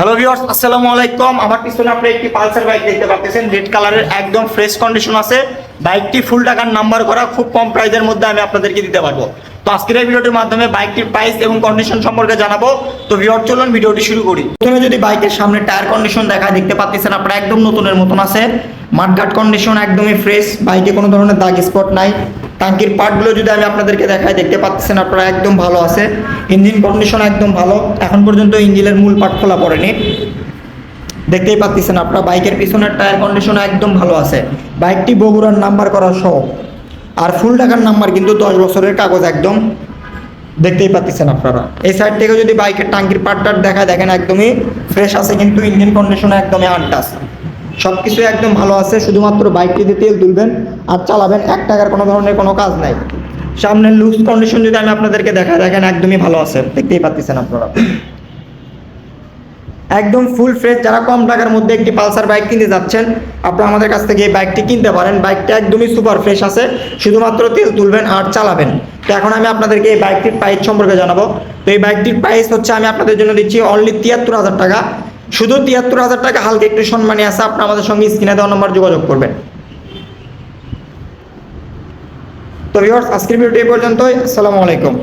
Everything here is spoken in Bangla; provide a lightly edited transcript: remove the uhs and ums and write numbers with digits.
হ্যালো ভিউয়ার্স, আসসালামু আলাইকুম। আমার পিছনে আপনি একটি পালসার বাইক দেখতে পাচ্ছেন, রেড কালারের, একদম ফ্রেশ কন্ডিশন আছে। বাইকটি ফুল টাকার নাম্বার করা, খুব কম প্রাইসের মধ্যে আমি আপনাদেরকে দিতে পারবো। তো আজকের এই ভিডিওটির মাধ্যমে বাইকটির প্রাইস এবং কন্ডিশন সম্পর্কে জানাবো। তো ভিউয়ার্স, চলুন ভিডিওটি শুরু করি। প্রথমে যদি বাইকের সামনে টায়ার কন্ডিশন দেখায়, দেখতে পাচ্ছেন আপনারা একদম নতুনের মতন আছে। মাঠঘাট কন্ডিশন একদমই ফ্রেশ, বাইকে কোনো ধরনের দাগ স্পট নাই। টাঙ্কির পার্টগুলো যদি আমি আপনাদেরকে দেখাই, দেখতে পাচ্ছেন আপনারা একদম ভালো আছে। ইঞ্জিন কন্ডিশন একদম ভালো, এখন পর্যন্ত ইঞ্জিনের মূল পার্ট খোলা পড়েনি। দেখতেই পাচ্ছেন আপনারা বাইকের পিছনের টায়ার কন্ডিশন একদম ভালো আছে। বাইকটি বগুড়ার নাম্বার করা সহ, আর ফুল টাকার নাম্বার, কিন্তু 10 বছরের কাগজ একদম। দেখতেই পাচ্ছেন আপনারা। এই সাইড থেকে যদি বাইকের টাঙ্কির পার্টটার দেখা দেখেন, একদমই ফ্রেশ আছে, কিন্তু ইঞ্জিন কন্ডিশন একদমই আনটাচ। সব কিছু একদম ভালো আছে, শুধুমাত্র বাইকটিতে তেল তুলবেন আর চালাবেন, 1 টাকার কোনো ধরনের কোনো কাজ নাই। সামনের লুজ কন্ডিশন যদি আমি আপনাদেরকে দেখা দেখেন, একদমই ভালো আছে। দেখতেই পাচ্ছেন আপনারা, একদম ফুল ফ্রেশ। যারা কম টাকার মধ্যে একটি পালসার বাইক কিনতে যাচ্ছেন, আপনারা আমাদের কাছ থেকে এই বাইকটি কিনতে পারেন। বাইকটা একদমই সুপার ফ্রেশ আছে, শুধুমাত্র তেল তুলবেন আর চালাবেন। তো এখন আমি আপনাদেরকে এই বাইকটির প্রাইস সম্পর্কে জানাবো। তো এই বাইকটির প্রাইস হচ্ছে, আমি আপনাদের জন্য দিচ্ছি অনলি 73,000 টাকা। শুধু 73,000 টাকা, হালকা একটু সম্মানী আছে। আপনারা আমাদের সঙ্গে স্ক্রিনে দেওয়া নম্বর যোগাযোগ করবেন। তো ভিউয়ার্স, আজকের ভিডিওটি এই পর্যন্তই। আসসালামু আলাইকুম।